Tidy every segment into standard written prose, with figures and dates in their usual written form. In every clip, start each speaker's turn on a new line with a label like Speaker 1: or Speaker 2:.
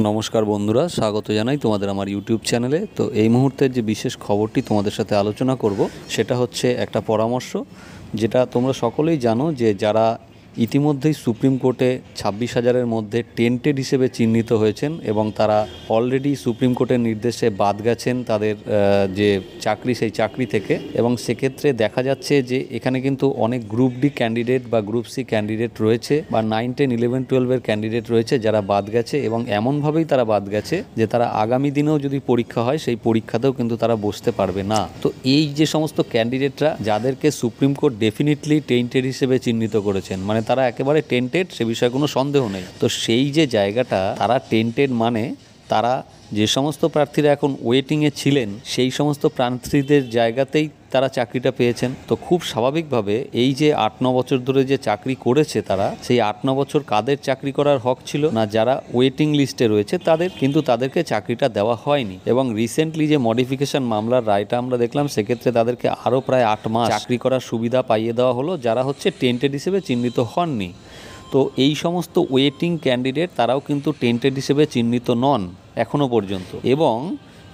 Speaker 1: নমস্কার বন্ধুরা, স্বাগত জানাই তোমাদের আমার ইউটিউব চ্যানেলে। তো এই মুহূর্তের যে বিশেষ খবরটি তোমাদের সাথে আলোচনা করব সেটা হচ্ছে একটা পরামর্শ, যেটা তোমরা সকলেই জানো যে যারা ইতিমধ্যেই সুপ্রিম কোর্টে 26,000-এর মধ্যে টেন্টেড হিসেবে চিহ্নিত হয়েছেন এবং তারা অলরেডি সুপ্রিম কোর্টের নির্দেশে বাদ গেছেন তাদের যে চাকরি সেই চাকরি থেকে। এবং সেক্ষেত্রে দেখা যাচ্ছে যে এখানে কিন্তু অনেক গ্রুপ ডি ক্যান্ডিডেট বা গ্রুপ সি ক্যান্ডিডেট রয়েছে বা 9, 10, 11, 12-এর ক্যান্ডিডেট রয়েছে যারা বাদ গেছে, এবং এমনভাবেই তারা বাদ গেছে যে তারা আগামী দিনেও যদি পরীক্ষা হয় সেই পরীক্ষাতেও কিন্তু তারা বসতে পারবে না। তো এই যে সমস্ত ক্যান্ডিডেটরা যাদেরকে সুপ্রিম কোর্ট ডেফিনেটলি টেন্টেড হিসেবে চিহ্নিত করেছেন, মানে তারা একেবারে টেন্টেড, সে বিষয়ে কোনো সন্দেহ নেই। তো সেই যে জায়গাটা তারা টেন্টেড, মানে তারা যে সমস্ত প্রার্থীরা এখন ওয়েটিংয়ে ছিলেন সেই সমস্ত প্রার্থীদের জায়গাতেই তারা চাকরিটা পেয়েছেন। তো খুব স্বাভাবিকভাবে এই যে 8-9 বছর ধরে যে চাকরি করেছে তারা, সেই 8-9 বছর কাদের চাকরি করার হক ছিল না, যারা ওয়েটিং লিস্টে রয়েছে তাদের, কিন্তু তাদেরকে চাকরিটা দেওয়া হয়নি। এবং রিসেন্টলি যে মডিফিকেশন মামলার রায়টা আমরা দেখলাম, সেক্ষেত্রে তাদেরকে আরও প্রায় 8 মাস চাকরি করার সুবিধা পাইয়ে দেওয়া হলো যারা হচ্ছে টেন্টেড হিসেবে চিহ্নিত হননি। তো এই সমস্ত ওয়েটিং ক্যান্ডিডেট তারাও কিন্তু টেন্টেড হিসেবে চিহ্নিত নন এখনও পর্যন্ত। এবং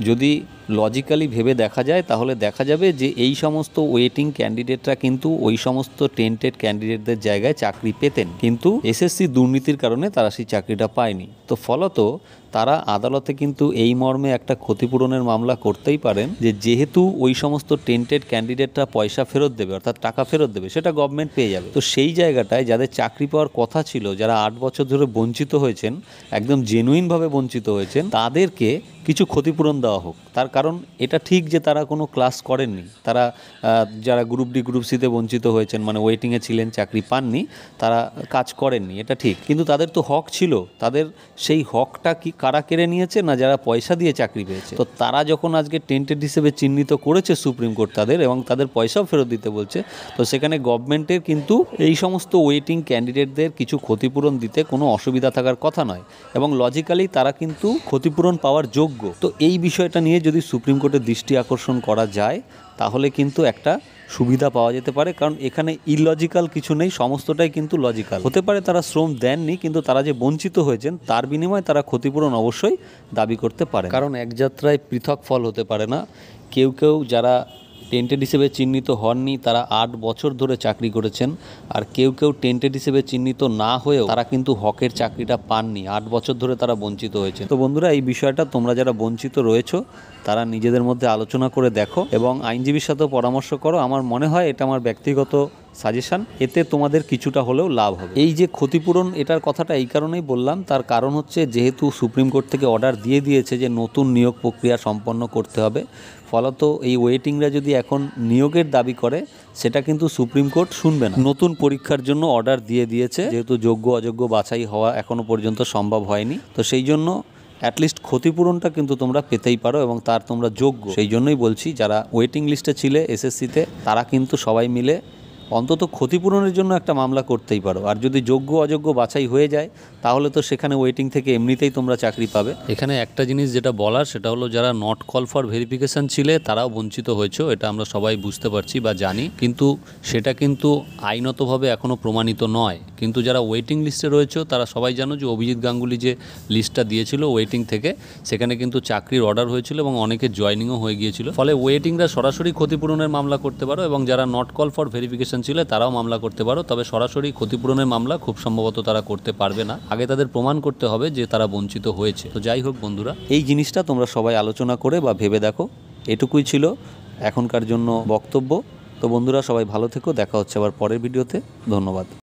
Speaker 1: যদি লজিক্যালি ভেবে দেখা যায় তাহলে দেখা যাবে যে এই সমস্ত ওয়েটিং ক্যান্ডিডেটরা কিন্তু ওই সমস্ত টেন্টেড ক্যান্ডিডেটদের জায়গায় চাকরি পেতেন, কিন্তু এসএসসি দুর্নীতির কারণে তারা সেই চাকরিটা পায়নি। তো ফলত তারা আদালতে কিন্তু এই মর্মে একটা ক্ষতিপূরণের মামলা করতেই পারেন যে যেহেতু ওই সমস্ত টেন্টেড ক্যান্ডিডেটরা পয়সা ফেরত দেবে, অর্থাৎ টাকা ফেরত দেবে, সেটা গভর্নমেন্ট পেয়ে যাবে। তো সেই জায়গাটায় যাদের চাকরি পাওয়ার কথা ছিল, যারা 8 বছর ধরে বঞ্চিত হয়েছেন, একদম জেনুইনভাবে বঞ্চিত হয়েছেন, তাদেরকে কিছু ক্ষতিপূরণ দেওয়া হোক। তার কারণ এটা ঠিক যে তারা কোনো ক্লাস করেননি, তারা যারা গ্রুপ ডি গ্রুপ সিতে বঞ্চিত হয়েছেন, মানে ওয়েটিংয়ে ছিলেন, চাকরি পাননি, তারা কাজ করেননি, এটা ঠিক। কিন্তু তাদের তো হক ছিল, তাদের সেই হকটা কি কারা কেড়ে নিয়েছে? না, যারা পয়সা দিয়ে চাকরি পেয়েছে। তো তারা যখন আজকে টেন্টেড হিসেবে চিহ্নিত করেছে সুপ্রিম কোর্ট তাদের, এবং তাদের পয়সাও ফেরত দিতে বলছে, তো সেখানে গভর্নমেন্টের কিন্তু এই সমস্ত ওয়েটিং ক্যান্ডিডেটদের কিছু ক্ষতিপূরণ দিতে কোনো অসুবিধা থাকার কথা নয়, এবং লজিক্যালি তারা কিন্তু ক্ষতিপূরণ পাওয়ার যোগ্য। তো এই বিষয়টা নিয়ে যদি সুপ্রিম কোর্টের দৃষ্টি আকর্ষণ করা যায় তাহলে কিন্তু একটা সুবিধা পাওয়া যেতে পারে। কারণ এখানে ইললজিক্যাল কিছু নেই, সমস্তটাই কিন্তু লজিক্যাল। হতে পারে তারা শ্রম দেননি, কিন্তু তারা যে বঞ্চিত হয়েছেন তার বিনিময়ে তারা ক্ষতিপূরণ অবশ্যই দাবি করতে পারে, কারণ এক যাত্রায় পৃথক ফল হতে পারে না। কেউ কেউ যারা টেন্টেড হিসেবে চিহ্নিত হননি তারা 8 বছর ধরে চাকরি করেছেন, আর কেউ কেউ টেন্টেড হিসেবে চিহ্নিত না হয়েও তারা কিন্তু হকের চাকরিটা পাননি, 8 বছর ধরে তারা বঞ্চিত হয়েছে। তো বন্ধুরা, এই বিষয়টা তোমরা যারা বঞ্চিত রয়েছো তারা নিজেদের মধ্যে আলোচনা করে দেখো এবং আইনজীবীর সাথেও পরামর্শ করো। আমার মনে হয় এটা আমার ব্যক্তিগত সাজেশান, এতে তোমাদের কিছুটা হলেও লাভ হবে। এই যে ক্ষতিপূরণ, এটার কথাটা এই কারণেই বললাম, তার কারণ হচ্ছে যেহেতু সুপ্রিম কোর্ট থেকে অর্ডার দিয়ে দিয়েছে যে নতুন নিয়োগ প্রক্রিয়া সম্পন্ন করতে হবে, ফলত এই ওয়েটিংরা যদি এখন নিয়োগের দাবি করে সেটা কিন্তু সুপ্রিম কোর্ট শুনবে না। নতুন পরীক্ষার জন্য অর্ডার দিয়ে দিয়েছে, যেহেতু যোগ্য অযোগ্য বাছাই হওয়া এখনো পর্যন্ত সম্ভব হয়নি, তো সেই জন্য অ্যাটলিস্ট ক্ষতিপূরণটা কিন্তু তোমরা পেতেই পারো এবং তার তোমরা যোগ্য। সেই জন্যই বলছি, যারা ওয়েটিং লিস্টে ছিলে এসএসসিতে তারা কিন্তু সবাই মিলে অন্তত ক্ষতিপূরণের জন্য একটা মামলা করতেই পারো। আর যদি যোগ্য অযোগ্য বাছাই হয়ে যায় তাহলে তো সেখানে ওয়েটিং থেকে এমনিতেই তোমরা চাকরি পাবে। এখানে একটা জিনিস যেটা বলার সেটা হলো, যারা নট কল ফর ভেরিফিকেশান ছিলে তারাও বঞ্চিত হয়েছে, এটা আমরা সবাই বুঝতে পারছি বা জানি, কিন্তু সেটা কিন্তু আইনতভাবে এখনও প্রমাণিত নয়। কিন্তু যারা ওয়েটিং লিস্টে রয়েছে তারা সবাই জানো যে অভিজিৎ গাঙ্গুলি যে লিস্টটা দিয়েছিল ওয়েটিং থেকে, সেখানে কিন্তু চাকরির অর্ডার হয়েছিল এবং অনেকে জয়নিংও হয়ে গিয়েছিল। ফলে ওয়েটিংরা সরাসরি ক্ষতিপূরণের মামলা করতে পারো, এবং যারা নট কল ফর ভেরিফিকেশান ছিল তারাও মামলা করতে পারো। তবে সরাসরি ক্ষতিপূরণের মামলা খুব সম্ভবত তারা করতে পারবে না, আগে তাদের প্রমাণ করতে হবে যে তারা বঞ্চিত হয়েছে। তো যাই হোক বন্ধুরা, এই জিনিসটা তোমরা সবাই আলোচনা করে বা ভেবে দেখো। এটুকুই ছিল এখনকার জন্য বক্তব্য। তো বন্ধুরা, সবাই ভালো থেকো, দেখা হচ্ছে আবার পরের ভিডিওতে। ধন্যবাদ।